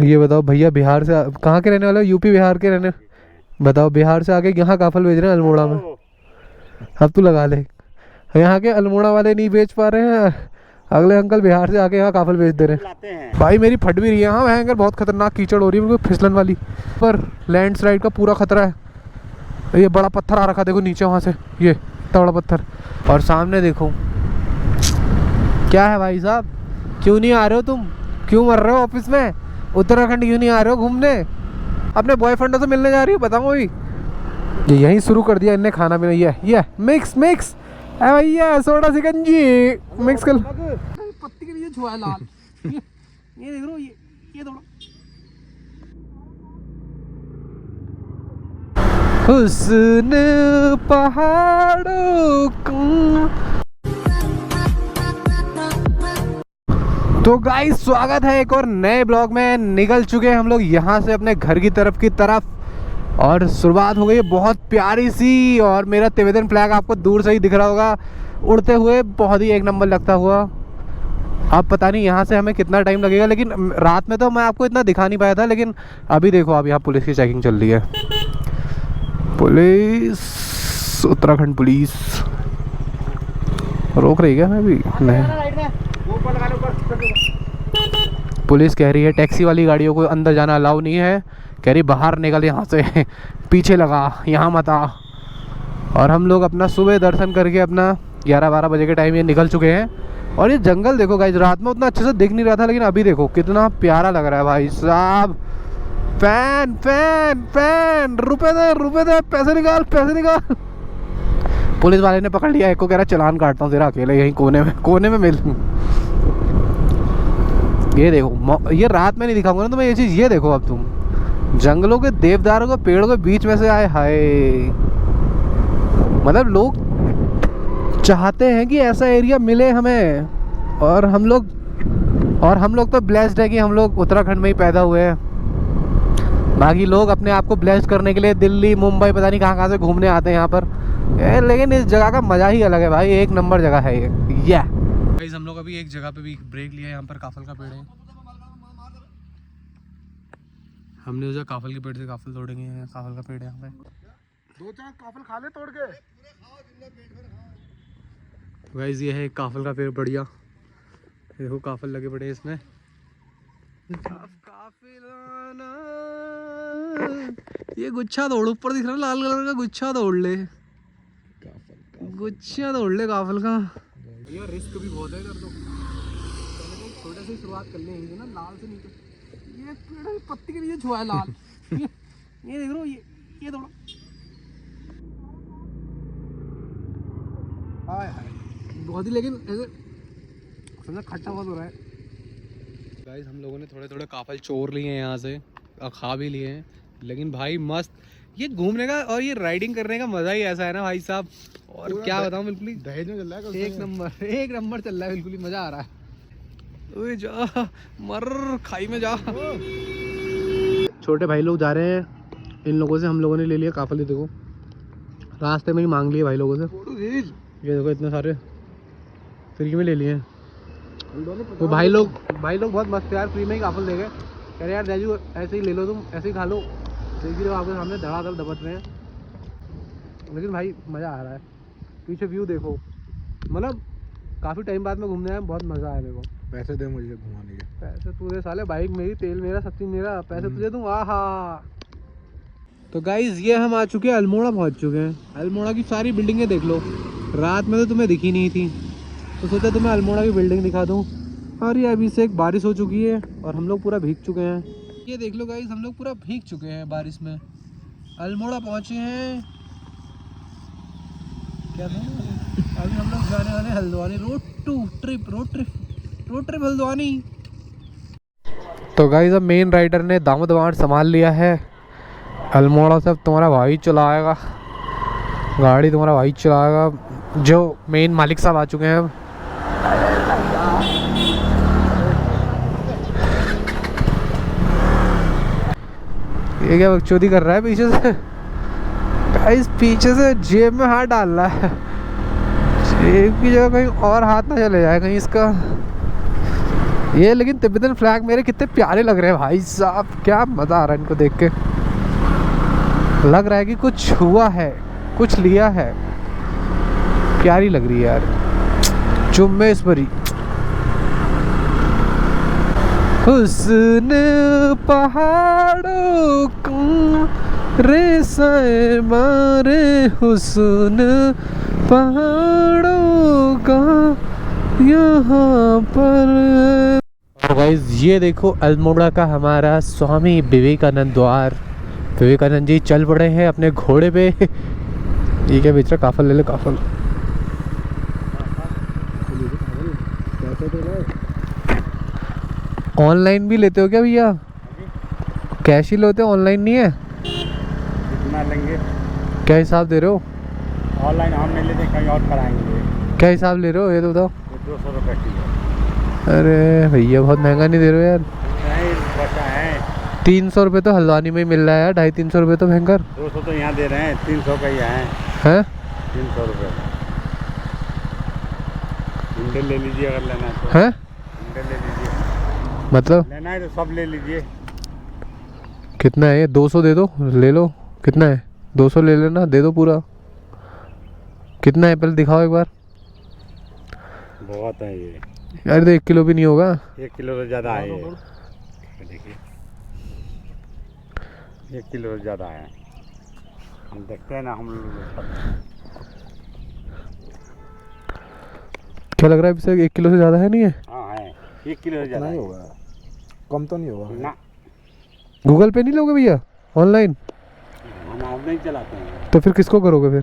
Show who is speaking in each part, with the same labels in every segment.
Speaker 1: ये बताओ भैया, बिहार से कहाँ के रहने वाले हो? यूपी बिहार के रहने? बताओ, बिहार से आके यहाँ काफल भेज रहे हैं अल्मोड़ा में। अब तू लगा ले, यहाँ के अल्मोड़ा वाले नहीं बेच पा रहे हैं, अगले अंकल बिहार से आके यहाँ काफल बेच दे रहे हैं। भाई मेरी फट भी रही है। हाँ भयंकर, बहुत खतरनाक कीचड़ हो रही है, बिल्कुल फिसलन वाली। पर लैंडस्लाइड का पूरा खतरा है। ये बड़ा पत्थर आ रखा देखो नीचे, वहाँ से ये इतना बड़ा पत्थर। और सामने देखो क्या है भाई साहब, क्यों नहीं आ रहे हो तुम? क्यों मर रहे हो ऑफिस में? उत्तराखंड क्यों नहीं आ रहे हो घूमने? अपने बॉयफ्रेंडों से मिलने जा रही हो? बताओ अभी। ये यहीं शुरू कर दिया इनने खाना पीना। ये मिक्स मिक्स है भैया, सोडा सिकंजी मिक्स कर। पत्ती के लिए छुआ है लाल। ये देख लो, ये थोड़ा हुस्न पहाड़ों का। तो गाइस स्वागत है एक और नए ब्लॉग में। निकल चुके हैं हम लोग यहाँ से अपने घर की तरफ और शुरुआत हो गई है बहुत प्यारी सी। और मेरा तिब्बतन फ्लैग आपको दूर से ही दिख रहा होगा उड़ते हुए, बहुत ही एक नंबर लगता हुआ। अब पता नहीं यहाँ से हमें कितना टाइम लगेगा, लेकिन रात में तो मैं आपको इतना दिखा नहीं पाया था। लेकिन अभी देखो, अब यहाँ पुलिस की चेकिंग चल रही है। पुलिस, उत्तराखंड पुलिस रोक रही है हमें भी? नहीं, पुलिस कह रही है टैक्सी वाली गाड़ियों को अंदर जाना अलाउ नहीं है। कह रही बाहर निकल यहाँ से, पीछे लगा, यहाँ मत आ। और हम लोग अपना सुबह दर्शन करके अपना 11-12 बजे के टाइम ये निकल चुके हैं। और ये जंगल देखो गाइस, रात में उतना अच्छे से दिख नहीं रहा था, लेकिन अभी देखो कितना प्यारा लग रहा है भाई साहब। फैन फैन फैन, रुपए दे, पैसे निकाल। पुलिस वाले ने पकड़ लिया एक को, कह रहा चालान काटता हूँ तेरा अकेले यहीं कोने में मिल। ये देखो, ये रात में नहीं दिखाऊंगा ना तुम्हें ये चीज़। ये देखो अब तुम जंगलों के देवदारों के पेड़ों के बीच में से आए। हाय, मतलब लोग चाहते हैं कि ऐसा एरिया मिले हमें। और हम लोग तो ब्लेस्ड है कि हम लोग उत्तराखंड में ही पैदा हुए हैं। बाकी लोग अपने आप को ब्लेस्ड करने के लिए दिल्ली मुंबई पता नहीं कहाँ से घूमने आते हैं यहाँ पर। लेकिन इस जगह का मज़ा ही अलग है भाई, एक नंबर जगह है ये। हम लोग अभी एक जगह पे भी ब्रेक लिया है। यहाँ पर काफल का पेड़ है, हमने उसे काफल के पेड़ से काफल तोड़ेंगे। काफल का पेड़ है यहाँ पे, 2-4 काफल खा ले तोड़ के। गाइस ये है एक काफल का पेड़, बढ़िया देखो काफल लगे पड़े हैं इसमें। ये गुच्छा तोड़, ऊपर दिख रहा है लाल कलर का, गुच्छा तोड़ ले काफल का। यार रिस्क भी बहुत है इधर तो, छोटे से शुरुआत कर लेंगे ना, लाल से नीचे। ये पेड़ पत्ती के लिए छुआ है लाल। ये देख लो, ये थोड़ा बहुत ही, लेकिन ऐसे समझा खट्टा बहुत हो रहा है। गाइस हम लोगों ने थोड़े काफल चोर लिए हैं यहाँ से और खा भी लिए हैं। लेकिन भाई मस्त ये घूमने का और ये राइडिंग करने का मजा ही ऐसा है ना भाई साहब। और क्या बताऊं, बिल्कुल ही दहेज में चल रहा है, एक नंबर चल रहा है, बिल्कुल ही मजा आ रहा है। ओए जा मर खाई में जा। छोटे भाई लोग जा रहे हैं, इन लोगों से हम लोगों ने ले लिया काफल। देखो रास्ते में ही मांग लिए भाई लोगों से। ये देखो इतने सारे फ्री में ले लिए हैं। तो भाई लोग बहुत मस्त यार, फ्री में ही काफल दे गए। कह रहे यार जैजू ऐसे ही ले लो, तुम ऐसे ही खा लो। देखिए लोग आपके सामने धड़ाधड़ दबट रहे हैं, लेकिन भाई मज़ा आ रहा है। पीछे व्यू देखो, मतलब काफ़ी टाइम बाद में घूमने आए, बहुत मज़ा आया मेरे को।
Speaker 2: पैसे दे मुझे घुमाने के।
Speaker 1: पैसे तुझे साले, बाइक मेरी, तेल मेरा, सब चीज़ मेरा, पैसे तुझे दूँ। आहा। तो गाइज ये हम आ चुके हैं, अल्मोड़ा पहुंच चुके हैं। अल्मोड़ा की सारी बिल्डिंगें देख लो, रात में तो तुम्हें दिखी नहीं थी, तो सोचा तुम्हें अल्मोड़ा की बिल्डिंग दिखा दूँ। और ये अभी से एक बारिश हो चुकी है और हम लोग पूरा भीग चुके हैं। ये देख लो गाइज, हम लोग पूरा भीग चुके हैं बारिश में। अल्मोड़ा पहुंचे हैं, क्या था अभी हम लोग जाने वाले हल्द्वानी। Road trip Haldwani. तो गाइज अब मेन राइडर ने दामोदवार संभाल लिया है। अल्मोड़ा से अब तुम्हारा भाई चलाएगा गाड़ी, तुम्हारा भाई चलाएगा, जो मेन मालिक साहब आ चुके हैं अब। ये क्या बकचोदी कर रहा है पीछे से? गाइस पीछे से जेब में हाथ डाल रहा है, जेब की जगह कहीं और हाथ ना चले जाए कहीं इसका। ये लेकिन तिब्बतन फ्लैग मेरे कितने प्यारे लग रहे हैं भाई साहब, क्या मज़ा आ रहा है इनको देख के। लग रहा है कि कुछ हुआ है, कुछ लिया है। प्यारी लग रही है यार, चुम्मे इस परी। हुस्न पहाड़ों का रेसाए मारे, हुस्न पहाड़ों का यहाँ पर। तो गाइस ये देखो अल्मोड़ा का हमारा स्वामी विवेकानंद द्वार। विवेकानंद जी चल पड़े हैं अपने घोड़े पे। ये क्या बेच रहा, काफल ले ले काफल। ऑनलाइन भी लेते हो क्या भैया? कैश ही लेते हो, ऑनलाइन नहीं है?
Speaker 2: कितना लेंगे?
Speaker 1: क्या हिसाब दे रहे हो?
Speaker 2: ऑनलाइन हम नहीं लेते, कहीं और कराएंगे।
Speaker 1: क्या हिसाब ले रहे हो ये तो बताओ।
Speaker 2: 200 रुपये किलो।
Speaker 1: अरे भैया बहुत महंगा नहीं दे रहे हो यार।
Speaker 2: नहीं बचा है।
Speaker 1: 300 रुपये तो हल्द्वानी में ही मिल रहा है यार, 250-300 रुपये तो भयंकर।
Speaker 2: 200 तो यहाँ दे रहे हैं, 300 का ही है।
Speaker 1: हैं?
Speaker 2: 300 रुपये। इंडल ले लीजिए अगर लेना है तो।
Speaker 1: हैं?
Speaker 2: इंडल ले लीजिए।
Speaker 1: मतलब
Speaker 2: लेना है तो सब ले लीजिए।
Speaker 1: कितना है ये? 200 दे दो, ले लो। कितना है? 200 ले लेना, दे दो पूरा। कितना है पहले दिखाओ एक बार।
Speaker 2: बहुत है ये
Speaker 1: यार तो 1 किलो भी नहीं होगा।
Speaker 2: 1 किलो से ज़्यादा है ये। देखिए 1 किलो से ज़्यादा है। हम देखते हैं ना हम लोग।
Speaker 1: क्या लग रहा है इसे 1 किलो से ज़्यादा है? नहीं है?
Speaker 2: हाँ है, 1 किलो से ज़्यादा
Speaker 3: नहीं होगा, कम तो नहीं होगा
Speaker 2: ना।
Speaker 1: गूगल पे नहीं लोगे भैया ऑनलाइन?
Speaker 2: हम आप नहीं चलाते हैं।
Speaker 1: तो फिर किसको करोगे फिर?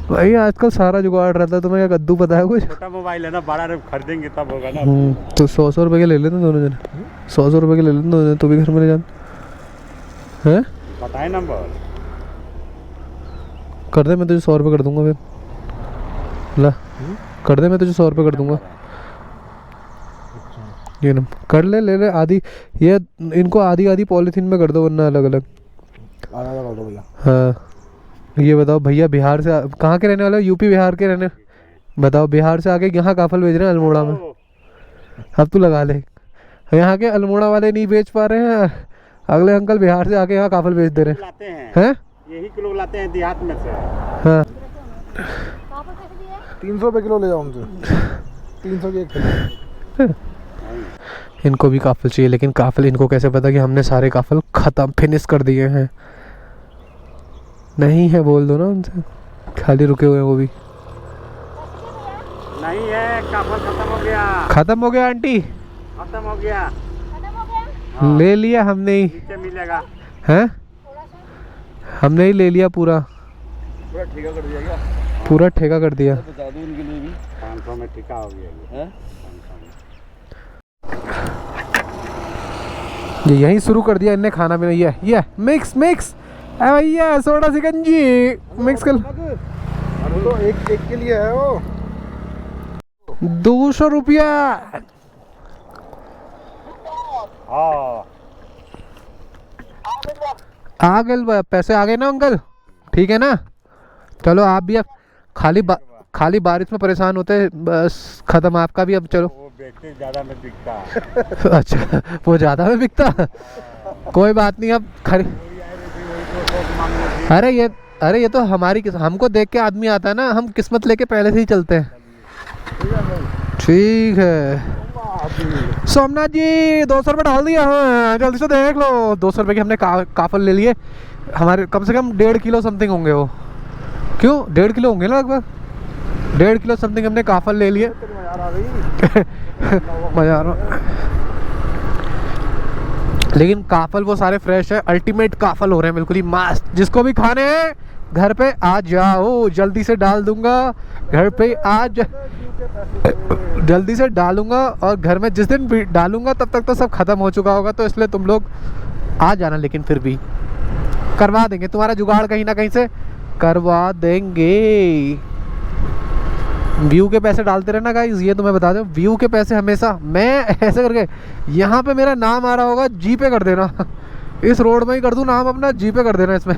Speaker 1: भाई आजकल सारा जुगाड़ रहता है, तुम्हें क्या कद्दू पता है कुछ?
Speaker 2: छोटा मोबाइल है ना, बड़ा खरीदेंगे तब होगा ना।
Speaker 1: तो 100 रुपये के ले लेते दोनों जन। 100 रुपये के ले लेते दोनों जन, तो भी घर में ले जान। हैं?
Speaker 2: बताए नंबर।
Speaker 1: कर दे, मैं तुझे 100 रुपये कर दूंगा फिर। ला कर दे, मैं तुझे 100 रुपये कर दूंगा। ये ना कर ले, ले ले आधी। ये इनको आधी आधी पॉलीथीन में कर दो, वरना अलग अलग।
Speaker 3: आधा कर दो भैया।
Speaker 1: हाँ ये बताओ भैया, बिहार से कहाँ के रहने वाले हो? यूपी बिहार के रहने। बताओ बिहार से आके यहाँ काफल बेच रहे हैं अल्मोड़ा में। अब तू लगा ले, यहाँ के अल्मोड़ा वाले नहीं बेच पा रहे हैं, अगले अंकल बिहार से आके यहाँ काफल बेच दे रहे
Speaker 2: लाते हैं।
Speaker 1: हैं।
Speaker 2: यही किलो लाते हैं देहात में से।
Speaker 1: हाँ
Speaker 3: 300 रुपये किलो ले जाओ हमसे। 300 के 1 किलो।
Speaker 1: इनको भी काफल चाहिए, लेकिन काफल इनको कैसे पता कि हमने सारे काफल खत्म फिनिश कर दिए हैं? नहीं है बोल दो ना उनसे, खाली रुके हुए हैं वो भी।
Speaker 2: नहीं है, काफल खत्म हो गया।
Speaker 1: खत्म हो गया आंटी?
Speaker 2: खत्म हो गया।
Speaker 1: ले लिया हमने ही।
Speaker 2: नीचे मिलेगा।
Speaker 1: हैं? हमने ही ले लिया पूरा।
Speaker 3: पूरा ठेका कर दिया क्या?
Speaker 1: पूरा ठेका कर दिया।
Speaker 3: बता दो उनके लिए भी।
Speaker 2: 500 में ठेका हो गया ये।
Speaker 1: ये यहीं शुरू कर दिया इनने खाना पीना। ये मिक्स मिक्स भैया, सोडा सिकंजी मिक्स कर।
Speaker 3: अरे तो एक के लिए है वो।
Speaker 1: 200 रुपया।
Speaker 2: हाँ
Speaker 1: आ गए पैसे, आ गए ना अंकल? ठीक है ना? चलो आप भी अब खाली बारिश में परेशान होते हैं, बस खत्म आपका भी। अब चलो।
Speaker 2: वो बेचते ज़्यादा में बिकता है।
Speaker 1: अच्छा वो ज़्यादा में बिकता। कोई बात नहीं, अब अरे ये तो हमारी हमको देख के आदमी आता है ना, हम किस्मत लेके पहले से ही चलते हैं। ठीक है सोमनाथ जी, 200 रुपये डाल दिया। हाँ जल्दी से देख लो। 200 रुपये के हमने काफल ले लिए। हमारे कम से कम 1.5 किलो समथिंग होंगे वो। क्यों 1.5 किलो होंगे ना लगभग? 1.5 किलो समथिंग हमने काफल ले लिए। मजा आ रहा। लेकिन काफल वो सारे फ्रेश है, अल्टीमेट काफल हो रहे हैं, बिल्कुल ही मस्त। जिसको भी खाने हैं घर पे आ जाओ, जल्दी से डाल दूंगा घर पे। आज जल्दी से डालूंगा, और घर में जिस दिन भी डालूंगा तब तक तो सब खत्म हो चुका होगा, तो इसलिए तुम लोग आ जाना। लेकिन फिर भी करवा देंगे तुम्हारा जुगाड़, कहीं ना कहीं से करवा देंगे। व्यू के पैसे डालते रहना गाइस, ये तुम्हें बता दो। व्यू के पैसे हमेशा मैं ऐसे करके, यहाँ पे मेरा नाम आ रहा होगा, जी पे कर देना। इस रोड में ही कर दूं नाम अपना, जी पे कर देना इसमें।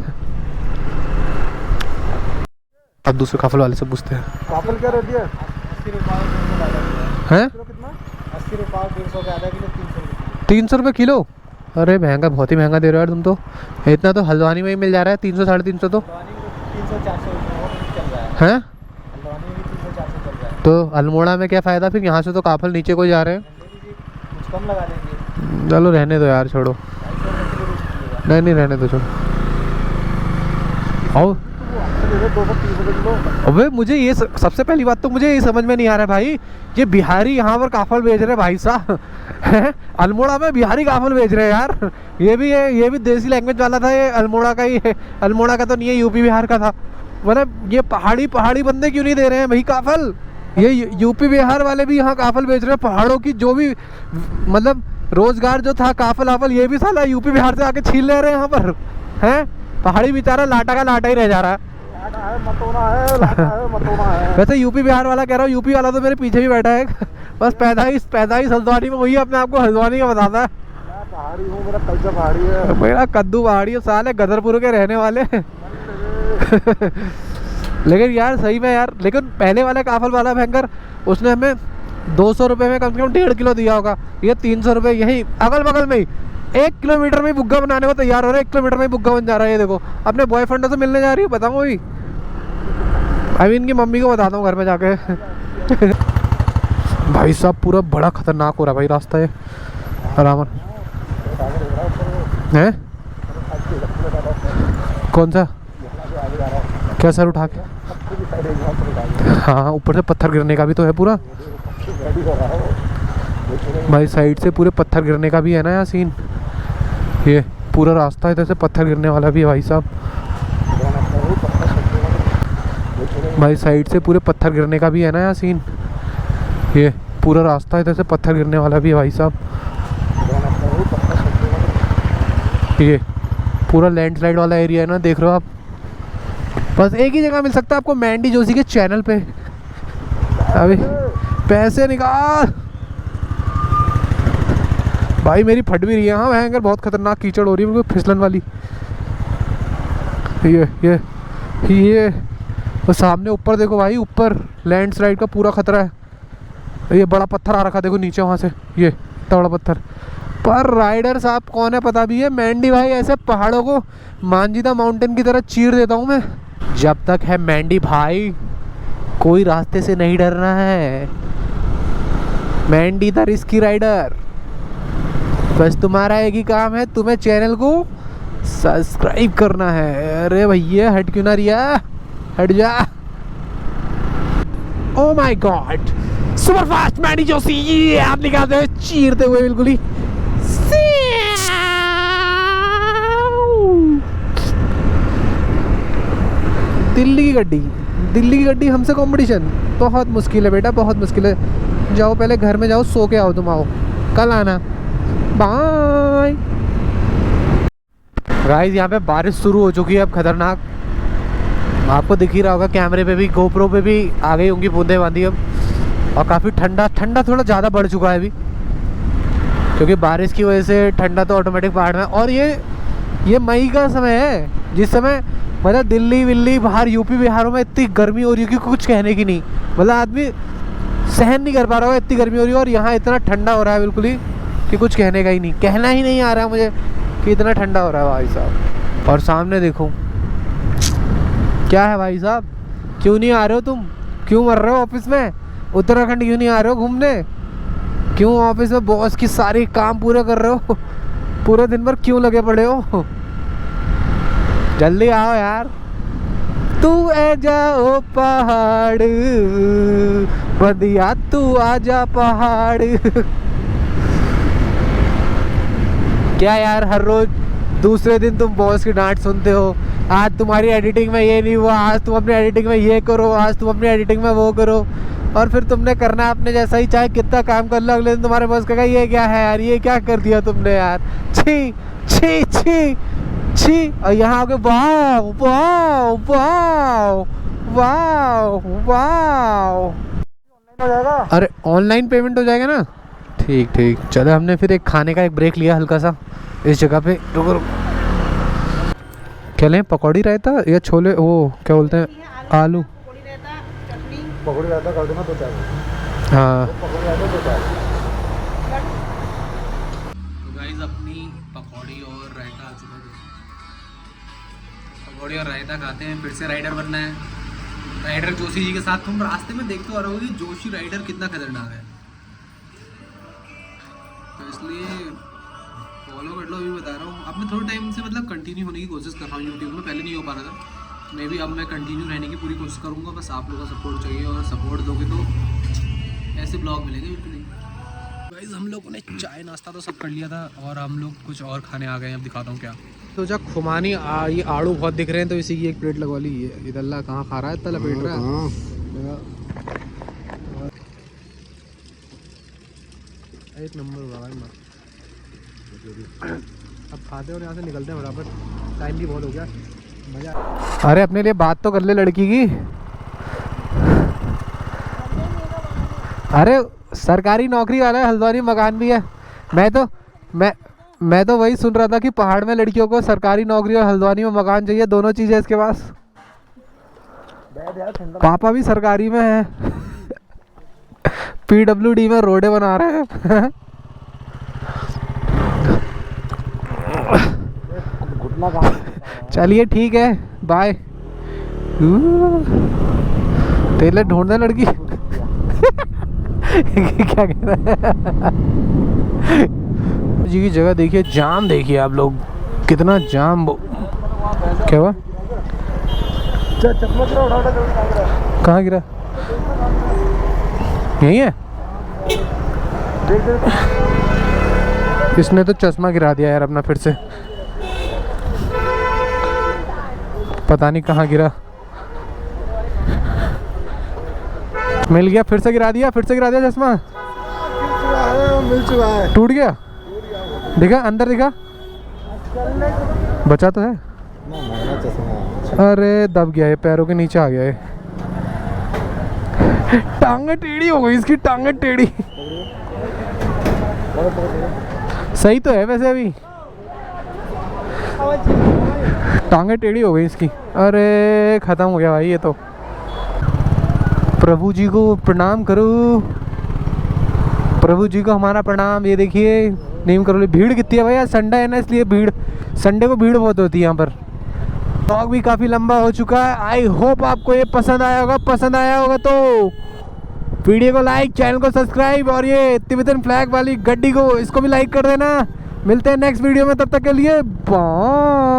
Speaker 1: अब दूसरे काफल वाले से पूछते हैं।
Speaker 3: काफल क्या रहती है?
Speaker 2: 80 रुपये
Speaker 1: हैं?
Speaker 2: किलो कितना 80 रुपये 150 के आधा किलो 300 रुपये
Speaker 1: 300 रुपये किलो? अरे महंगा, बहुत ही महंगा दे रहे हो यार तुम तो। इतना तो हल्द्वानी में ही मिल जा रहा है, 300 साढ़े 300 तो।
Speaker 2: 300-400 रुपये चल रहा है।
Speaker 1: हैं?
Speaker 2: हल्द्वानी में 300-400 चल रहा है।
Speaker 1: तो अल्मोड़ा में क्या फ़ायदा फिर, यहाँ से तो काफल नीचे को जा रहे हैं।
Speaker 2: कुछ कम लगा देंगे।
Speaker 1: चलो रहने दो यार, छोड़ो। नहीं नहीं रहने दो, छोड़ो। और अबे मुझे ये सबसे पहली बात तो मुझे ये समझ में नहीं आ रहा है भाई, ये बिहारी यहाँ पर काफल बेच रहे हैं भाई साहब। हैं? अल्मोड़ा में बिहारी काफल बेच रहे हैं यार। ये भी देसी लैंग्वेज वाला था, ये अल्मोड़ा का ही है। अल्मोड़ा का तो नहीं है, यूपी बिहार का था। मतलब ये पहाड़ी बंदे क्यों नहीं दे रहे हैं भाई काफल? ये यूपी बिहार वाले भी यहाँ काफल बेच रहे हैं। पहाड़ों की जो भी मतलब रोजगार जो था काफल वाफल, ये भी साला यूपी बिहार से आके छीन ले रहे हैं यहाँ पर। हैं? पहाड़ी बेचारा लाटा का लाटा ही रह जा रहा है। वैसे यूपी बिहार वाला कह रहा हूँ, यूपी वाला तो मेरे पीछे भी बैठा है। बस पैदाइश हल्द्वानी में, वही अपने आप को हल्द्वानी का बताता है।
Speaker 3: पहाड़ी हूँ, मेरा कल्चर पहाड़ी है।
Speaker 1: मेरा कद्दू पहाड़ी है, साले गदरपुर के रहने वाले। लेकिन यार सही में यार, लेकिन पहले वाले काफल वाला भयंकर, उसने हमें 200 रुपये में कम से कम 1.5 किलो दिया होगा। ये 300 रुपये यही अगल बगल में ही 1 किलोमीटर में ही बुग्गा बनाने को तैयार हो रहा है। 1 किलोमीटर में ही बुग्गा बन जा रहा है। ये देखो, अपने बॉयफ्रेंडों से मिलने जा रही है, बताऊँ अभी अभी इनकी मम्मी को बताता हूँ घर में जाके। भाई साहब पूरा बड़ा खतरनाक हो रहा है भाई रास्ता ये। आराम है। कौन सा? क्या सर उठा के? हाँ, ऊपर से पत्थर गिरने का भी तो है पूरा भाई, साइड से पूरे पत्थर गिरने का भी है ना यहाँ सीन। ये पूरा रास्ता इधर से पत्थर गिरने वाला भी है भाई साहब। भाई साइड से पूरे पत्थर गिरने का भी है ना यहाँ सीन। ये पूरा रास्ता इधर से पत्थर गिरने वाला भी है भाई साहब। ये पूरा लैंडस्लाइड वाला एरिया है ना, देख रहे हो आप। बस एक ही जगह मिल सकता है आपको, मैंडी जोशी के चैनल पे। अभी पैसे निकाल भाई, मेरी फट भी रही है। हाँ भयंकर बहुत खतरनाक कीचड़ हो रही है, बिल्कुल फिसलन वाली। ये तो सामने ऊपर देखो भाई, ऊपर लैंडस्लाइड का पूरा खतरा है। ये बड़ा पत्थर आ रखा देखो नीचे, वहाँ से ये इतना बड़ा पत्थर। पर राइडर साहब कौन है पता भी है? मैंडी भाई ऐसे पहाड़ों को मांझीदा माउंटेन की तरह चीर देता हूँ मैं। जब तक है मैंडी भाई, कोई रास्ते से नहीं डरना है। Mandy the risky rider. बस तुम्हारा एक ही काम है, तुम्हें चैनल को सब्सक्राइब करना है। अरे भैया हट क्यों ना रिया, हट जा। Oh my god, super fast Mandy Joshi, ये आप निकालते हुए चीरते हुए बिल्कुल ही। दिल्ली की गड्डी हमसे कंपटीशन बहुत मुश्किल है बेटा, बहुत मुश्किल है। जाओ पहले घर में जाओ, सो के आओ, तुम आओ कल आना। बाय गाइस, यहाँ पे बारिश शुरू हो चुकी है अब खतरनाक। आपको दिख ही रहा होगा कैमरे पे भी, गोप्रो पे भी आ गई होंगी बूंदे बांदी अब। और काफ़ी ठंडा थोड़ा ज़्यादा बढ़ चुका है अभी, क्योंकि बारिश की वजह से ठंडा तो ऑटोमेटिक पहाड़ में। और ये मई का समय है, जिस समय मतलब दिल्ली विल्ली बाहर यूपी बिहारों में इतनी गर्मी हो रही है कि कुछ कहने की नहीं। मतलब आदमी सहन नहीं कर पा रहा है, इतनी गर्मी हो रही है। और यहाँ इतना ठंडा हो रहा है बिल्कुल ही कि कुछ कहने का ही नहीं, कहना ही नहीं आ रहा है मुझे कि इतना ठंडा हो रहा है भाई साहब। और सामने देखो क्या है भाई साहब, क्यों नहीं आ रहे हो तुम? क्यों मर रहे हो ऑफिस में? उत्तराखंड क्यों नहीं आ रहे हो घूमने? क्यों ऑफिस में बॉस की सारी काम पूरे कर रहे हो? पूरे दिन भर क्यों लगे पड़े हो? जल्दी आओ यार। तू ए जाओ पहाड़ बदिया, तू आजा पहाड़। क्या यार, हर रोज दूसरे दिन तुम बॉस की डांट सुनते हो। आज तुम्हारी एडिटिंग में ये नहीं हुआ, आज तुम अपनी एडिटिंग में ये करो, आज तुम अपनी एडिटिंग में वो करो। और फिर तुमने करना अपने जैसा ही, चाहे कितना काम कर लो, अगले दिन तुम्हारे बॉस कहेगा ये क्या है यार, ये क्या कर दिया तुमने यार, छी छी छी छी। और यहाँ आके वाव वाव वाव वाव वाव। अरे ऑनलाइन पेमेंट हो जाएगा ना? ठीक ठीक, चलो। हमने फिर एक खाने का एक ब्रेक लिया हल्का सा इस जगह पे। रुको क्या लें, पकौड़ी रहता या छोले, वो क्या बोलते हैं, आलू
Speaker 3: पकौड़ी ज़्यादा कर देना 2-4।
Speaker 1: हाँ
Speaker 3: पकौड़ी ज़्यादा 2-4।
Speaker 1: तो गाइस अपनी पकौड़ी और रायता आ चुका है। पकौड़ी और रायता खाते हैं, फिर से राइडर बनना है। राइडर जोशी जी के साथ तुम रास्ते में देखते आ रहे हो कि जोशी राइडर कितना खतरनाक है, तो इसलिए फॉलो कर लो। अभी बता रहा हूँ, अब मैं थोड़े टाइम से मतलब कंटिन्यू होने की कोशिश कर रहा हूँ यूट्यूब में, पहले नहीं हो पा रहा था। मैं भी अब मैं कंटिन्यू रहने की पूरी कोशिश करूँगा, बस आप लोगों का सपोर्ट चाहिए, और सपोर्ट दोगे तो ऐसे ब्लॉग मिलेंगे बिल्कुल नहीं। गाइस हम लोगों ने चाय नाश्ता तो सब कर लिया था, और हम लोग कुछ और खाने आ गए हैं, अब दिखाता हूँ क्या। तो जब खुमानी ये आड़ू बहुत दिख रहे हैं, तो इसी की एक प्लेट लगवा ली है। इधर अल्लाह कहाँ खा रहा है, इतना लपेट रहा है। एक नंबर हुआ भाई। अब खाते और यहाँ से निकलते हैं बराबर, टाइम भी बहुत हो गया, मजा। अरे अपने लिए बात तो कर ले लड़की की। अरे सरकारी नौकरी वाला है, हल्द्वानी मकान भी है। मैं तो वही सुन रहा था कि पहाड़ में लड़कियों को सरकारी नौकरी और हल्द्वानी में मकान चाहिए, दोनों चीज़ें इसके पास। पापा भी सरकारी में है। PWD में रोडे बना रहे हैं। चलिए ठीक है, बाय। तेरे ढूंढना लड़की। क्या कह रहा है जी की जगह देखिए, जाम देखिए आप लोग, कितना जाम। क्या हुआ? कहाँ गिरा? यही है। इसने तो चश्मा गिरा दिया यार अपना फिर से, पता नहीं कहाँ गिरा। मिल गया, फिर से गिरा दिया चश्मा।
Speaker 3: मिल चुका है।
Speaker 1: टूट गया? दिखा अंदर, दिखा बचा तो है। अरे दब गया, ये पैरों के नीचे आ गया है। टांगे टेढ़ी हो गई इसकी, टांगे टेढ़ी। सही तो है वैसे, अभी टांगे टेढ़ी हो गई इसकी। अरे खत्म हो गया भाई ये तो। प्रभु जी को प्रणाम करो, प्रभु जी को हमारा प्रणाम। ये देखिए नीम करोली, भीड़ कितनी है भाई, आज संडे है ना, इसलिए भीड़, संडे को भीड़ बहुत होती है यहाँ पर। ब्लॉग भी काफ़ी लंबा हो चुका है। आई होप आपको ये पसंद आया होगा। पसंद आया होगा तो वीडियो को लाइक, चैनल को सब्सक्राइब, और ये तिब्बतन फ्लैग वाली गड्डी को, इसको भी लाइक कर देना। मिलते हैं नेक्स्ट वीडियो में, तब तक के लिए बाय।